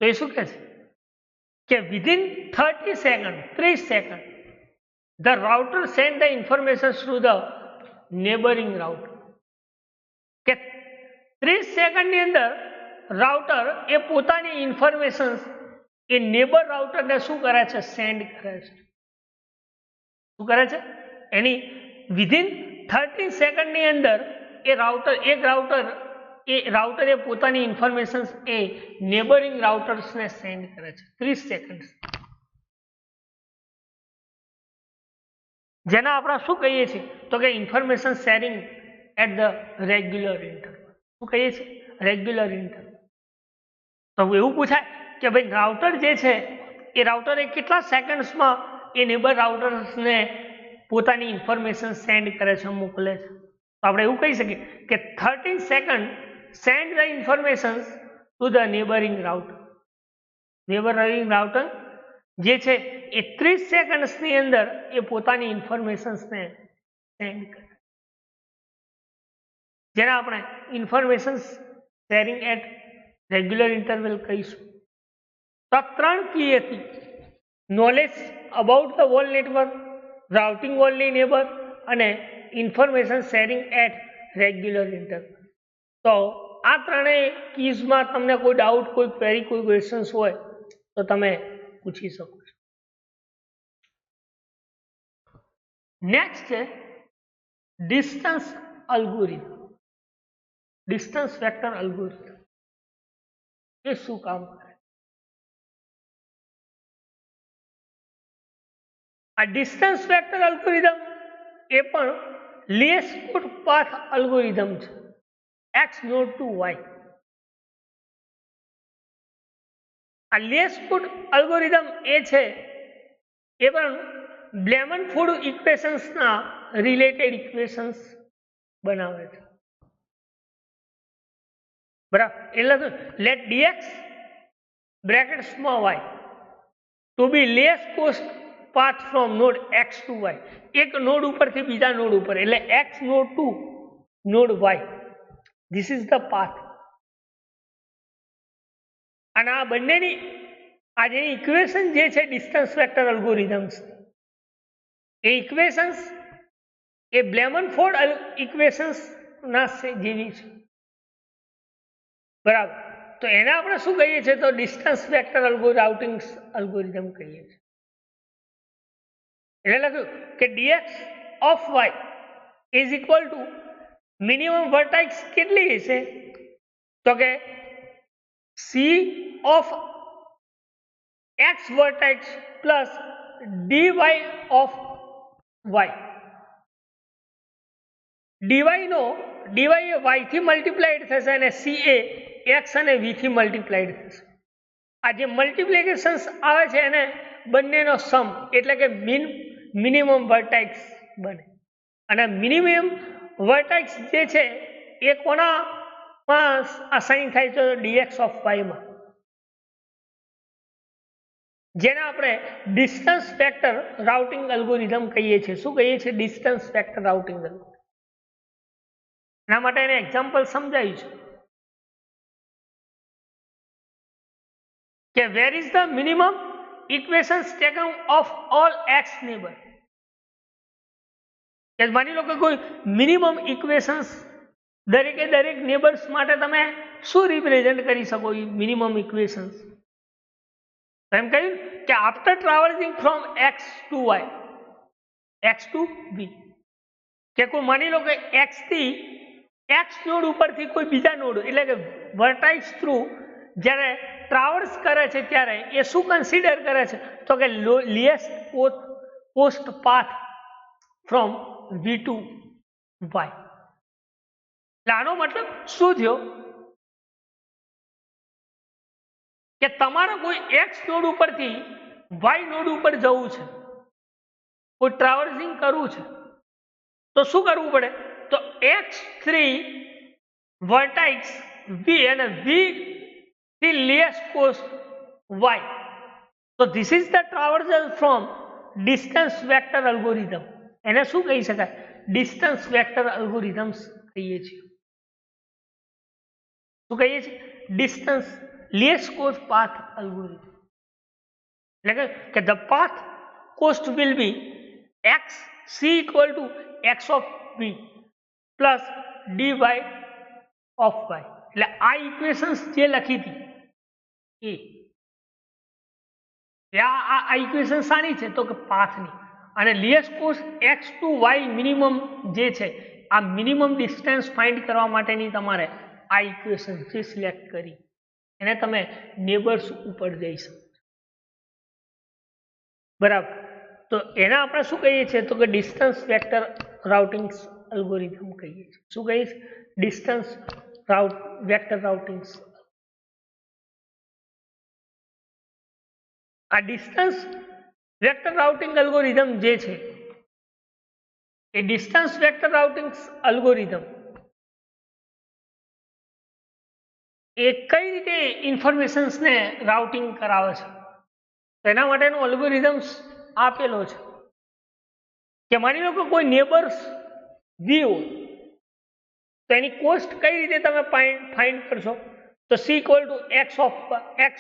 તો એ શું કહે છે કે within 30 second, 30 second the router send the information through the neighboring router. કે 30 સેકન્ડની અંદર રાઉટર એ પોતાની ઇન્ફોર્મેશન એ નેબર રાઉટરને શું કરે છે, સેન્ડ કરે છે. શું કરે છે? એની વિધિન 30 સેકન્ડની અંદર એ રાઉટર એ પોતાની ઇન્ફોર્મેશન એ નેબરિંગ રાઉટર્સને સેન્ડ કરે છે 30 સેકન્ડ. જેના આપણે શું કહીએ છીએ તો કે information sharing at the regular interval. શું કહીએ છીએ? Regular interval. તો એવું પૂછાય કે ભાઈ રાઉટર જે છે એ રાઉટર કેટલા સેકન્ડ્સમાં એ નેબર રાઉટર્સને પોતાની ઇન્ફોર્મેશન સેન્ડ કરે છે, મોકલે છે. તો આપણે એવું કહી શકીએ કે 30 second send the information to the neighbouring router. Neighbouring router જે છે એ 30 સેકન્ડ્સની અંદર એ પોતાની ઇન્ફોર્મેશન્સને સેન્ડ કરે, જેને આપણે information sharing at regular interval કહીશું. તો આ 3 કી હતી: knowledge about the whole network, routing only neighbour અને information sharing at regular interval. તો આ ત્રણેય કીઝમાં તમને કોઈ ડાઉટ, કોઈ ક્વેરી, કોઈ ક્વેશ્ચન્સ હોય તો તમે પૂછી શકો છો. નેક્સ્ટ છે distance algorithm. Distance vector algorithm એ શું કામ કરે? આ ડિસ્ટન્સ વેક્ટર અલ્ગોરિધમ એ પણ લીસ્ટ કોસ્ટ પાથ અલ્ગોરિધમ છે, x નોડ ટુ y. આ લીસ્ટ કોસ્ટ અલ્ગોરિધમ એ છે એ પણ બ્લેમનફોર્ડ ઇક્વેશન્સના રિલેટેડ ઇક્વેશન્સ બનાવે છે. બરાબર. એટલે લેટ dx બ્રેકેટ્સમાં y to be less cost path from node x to y. એક નોડ ઉપરથી બીજા નોડ ઉપર, એટલે x node to node y. This is the path. અને આ બંનેની આ જે ઇક્વેશન જે છે ડિસ્ટન્સ વેક્ટર અલ્ગોરિધમ્સ, એ ઇક્વેશન્સ એ બ્લેમનફોર્ડ ઇક્વેશન્સ ના જેવી છે. બરાબર. તો એને આપણે શું કહીએ છીએ? તો ડિસ્ટન્સ વેક્ટર રાઉટિંગ અલ્ગોરિધમ કહીએ છીએ. એટલે લખ્યું કે dx of y is equal two minimum vertex કેટલી હશે? તો કે c of x vertex plus dy of y. dy A y થી મલ્ટીપ્લાઈડ થશે અને c એ x અને v થી મલ્ટીપ્લાઈડ થશે. આ જે મલ્ટીપ્લિકેશન્સ આવે છે એને બંનેનો સમ એટલે કે મિનિમમ વર્ટેક્સ બને. અને મિનિમમ વર્ટેક્સ જે છે એ કોનામાં અસાઇન થાય છે? dx ઓફ y માં, જેને આપણે ડિસ્ટન્સ વેક્ટર રાઉટિંગ અલ્ગોરિધમ કહીએ છીએ. શું કહીએ છીએ? Distance vector routing algorithm. એના માટે એને એક્ઝામ્પલ સમજાવ્યું છે કે where is the minimum equations taken of all x neighbour. કે માની લો કે કોઈ મિનિમમ ઇક્વેશન્સ દરેક નેબર્સ માટે તમે શું રિપ્રેઝેન્ટ કરી શકો? મિનિમમ ઇક્વેશન્સ એમ કહ્યું કે after travelling from X to Y, X to B, કે કોઈ માની લો કે એક્સ થી એક્સ નોડ ઉપરથી કોઈ બીજા નોડ એટલે કે વર્ટેક્સ થ્રુ જ્યારે ટ્રાવર્સ કરે છે ત્યારે એ શું કન્સિડર કરે છે? તો કે least cost path from V to Y. એટલે આનો મતલબ શું થયો? કે તમારે કોઈ એક્સ નોડ ઉપરથી વાય નોડ ઉપર જવું છે, કોઈ ટ્રાવર્સિંગ કરવું છે, તો શું કરવું પડે? તો x3 વર્ટેક્સ v અને v થી લીએસ્ટ કોસ્ટ y. તો this is the traversal from distance vector algorithm. એને શું કહી શકાય? ડિસ્ટન્સ વેક્ટર અલ્ગોરિધમ્સ કહીએ છીએ. શું કહીએ છીએ? Distance least cost path algorithm. એટલે કે the path cost will be x c equal to x of v plus dy of y. એટલે આ ઇક્વેશન્સ જે લખી હતી આ ઇક્વેશન શાની છે? તો કે પાથની. અને least cost x to y minimum જે છે, આ મિનિમમ ડિસ્ટન્સ ફાઇન્ડ કરવા માટેની તમારે આ ઇક્વેશન જે સિલેક્ટ કરી એને તમે નેબર્સ ઉપર જઈ શકો. બરાબર. તો એને આપણે શું કહીએ છીએ? તો કે ડિસ્ટન્સ વેક્ટર રાઉટિંગ અલ્ગોરિધમ કહીએ છીએ. શું કહીએ છીએ? Distance vector routing. આ ડિસ્ટન્સ વેક્ટર રાઉટિંગ અલ્ગોરિધમ જે છે એ ડિસ્ટન્સ વેક્ટર રાઉટિંગ અલ્ગોરિધમ એ કઈ રીતે ઇન્ફોર્મેશન્સને રાઉટિંગ કરાવે છે? એના માટેનો અલ્ગોરિધમ્સ આપેલો છે કે માની લો કે કોઈ નેબર્સ વી હોય તો એની કોસ્ટ કઈ રીતે તમે ફાઇન્ડ કરશો? તો c equal to x of x,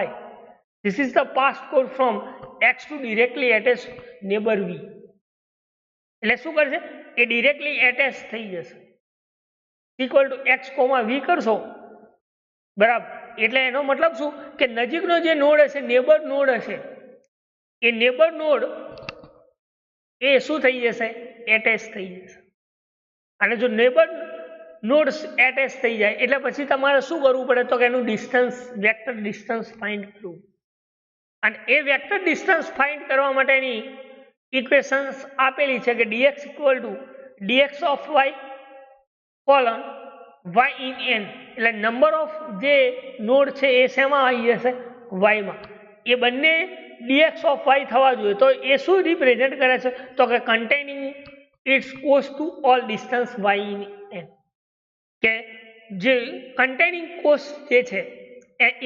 y. This is the passcode from x to directly attached neighbor v. એટલે શું કરશે? એ ડિરેક્ટલી એટેચ થઈ જશે. ઇક્વલ ટુ x, v કરશો, બરાબર. એટલે એનો મતલબ શું? કે નજીકનો જે નોડ હશે, નેબર નોડ હશે, એ નેબર નોડ એ શું થઈ જશે? એટેચ થઈ જશે. અને જો નેબર નોડ્સ એટેચ થઈ જાય એટલે પછી તમારે શું કરવું પડે? તો કે એનું ડિસ્ટન્સ વેક્ટર ડિસ્ટન્સ ફાઇન્ડ કરવું. અને એ વેક્ટર ડિસ્ટન્સ ફાઇન્ડ કરવા માટેની ઇક્વેશન્સ આપેલી છે કે dx equal to dx of y colon y in n. એટલે નંબર ઓફ જે નોડ છે એ શેમાં આવી જશે? y માં. એ બંને dx ઓફ y થવા જોઈએ. તો એ શું રિપ્રેઝેન્ટ કરે છે? તો કે containing its cost to all distance y in n. કે જે કન્ટેનિંગ કોસ્ટ જે છે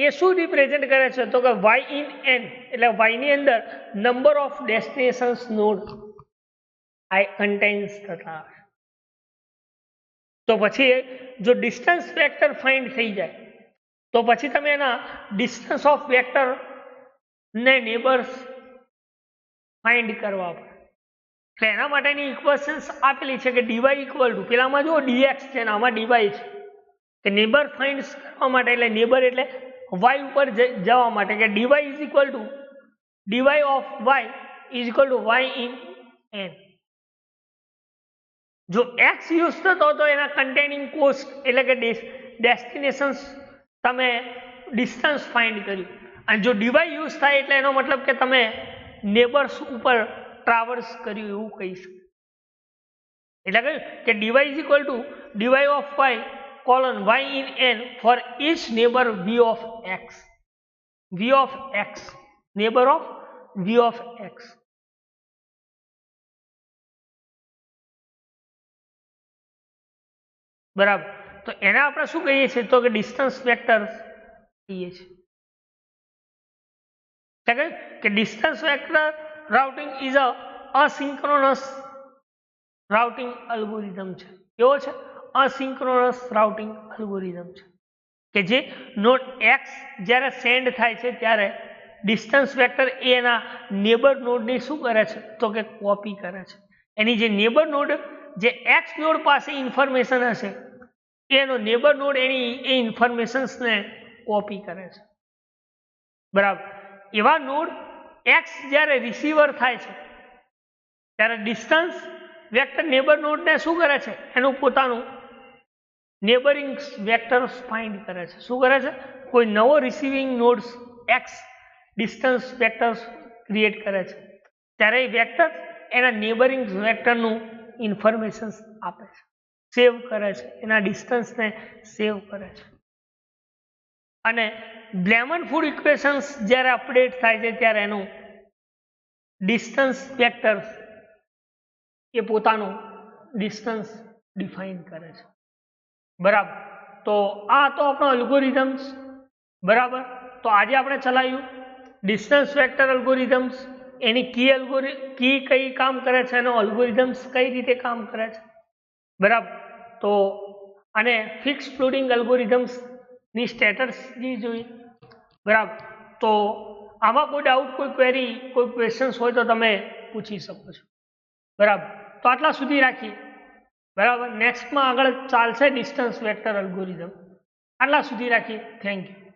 એ શું રિપ્રેઝેન્ટ કરે છે? તો કે y ઇન n એટલે y ની અંદર number of destinations node contains થતા. તો પછી જો ડિસ્ટન્સ વેક્ટર ફાઇન્ડ થઈ જાય તો પછી તમે એના ડિસ્ટન્સ ઓફ વેક્ટર ને નેબર્સ ફાઇન્ડ કરવા પડે. એટલે એના માટેની ઇક્વેશન્સ આપેલી છે કે ડીવાય ઇક્વલ ટુ પેલામાં જો ડીએક્સ છે ને આમાં ડીવાય છે કે નેબર ફાઇન્ડ કરવા માટે, એટલે નેબર એટલે વાય ઉપર જવા માટે કે d y is equal to d y of y is equal to y in n. જો એક્સ યુઝ થતો તો એના કન્ટેનિંગ કોસ્ટ એટલે કે ડેસ્ટિનેશન્સ તમે ડિસ્ટન્સ ફાઇન્ડ કર્યું, અને જો ડીવાય યુઝ થાય એટલે એનો મતલબ કે તમે નેબર્સ ઉપર ટ્રાવર્સ કર્યું એવું કહી શકાય. એટલે કહ્યું કે d y is equal to d y of y colon y in n for each neighbour v of x. V of x, neighbour of v of x. બરાબર, તો એને આપણે શું કહીએ છીએ તો કે ડિસ્ટન્સ વેક્ટર કહીએ છીએ. કે distance vector routing is a asynchronous routing algorithm છે. કેવો છે? અસિંક્રોનસ રાઉટિંગ અલ્ગોરિધમ છે કે જે નોડ એક્સ જ્યારે સેન્ડ થાય છે ત્યારે ડિસ્ટન્સ વેક્ટર એના નેબર નોડની શું કરે છે તો કે કોપી કરે છે. એની જે નેબર નોડ જે એક્સ નોડ પાસે ઇન્ફોર્મેશન હશે એનો નેબર નોડ એની એ ઇન્ફોર્મેશન્સને કોપી કરે છે. બરાબર, એવા નોડ એક્સ જ્યારે રિસીવર થાય છે ત્યારે ડિસ્ટન્સ વેક્ટર નેબર નોડને શું કરે છે એનું પોતાનું નેબરિંગ વેક્ટર્સ ફાઇન્ડ કરે છે. શું કરે છે? કોઈ નવો receiving nodes x distance vectors create કરે છે ત્યારે એ વેક્ટર એના નેબરિંગ વેક્ટરનું ઇન્ફોર્મેશન આપે છે, સેવ કરે છે, એના ડિસ્ટન્સને સેવ કરે છે. અને બ્લેમનફોર્ડ ઇક્વેશન્સ જ્યારે અપડેટ થાય છે ત્યારે એનું ડિસ્ટન્સ વેક્ટર એ પોતાનું ડિસ્ટન્સ ડિફાઇન કરે છે. બરાબર, તો આ તો આપણો અલ્ગોરિધમ્સ. બરાબર, તો આજે આપણે ચલાવ્યું ડિસ્ટન્સ વેક્ટર અલ્ગોરિધમ્સ, એની કી કઈ કામ કરે છે, એનો અલ્ગોરિધમ્સ કઈ રીતે કામ કરે છે. બરાબર, તો અને ફિક્સ ફ્લોટિંગ અલ્ગોરિધમ્સ ની સ્ટ્રેટર્જી જોઈ. બરાબર, તો આમાં કોઈ ડાઉટ, કોઈ ક્વેરી, કોઈ ક્વેશ્ચન્સ હોય તો તમે પૂછી શકો છો. બરાબર, તો આટલા સુધી રાખીએ. બરાબર, નેક્સ્ટમાં આગળ ચાલશે ડિસ્ટન્સ વેક્ટર અલ્ગોરિધમ. આટલા સુધી રાખીએ. Thank you.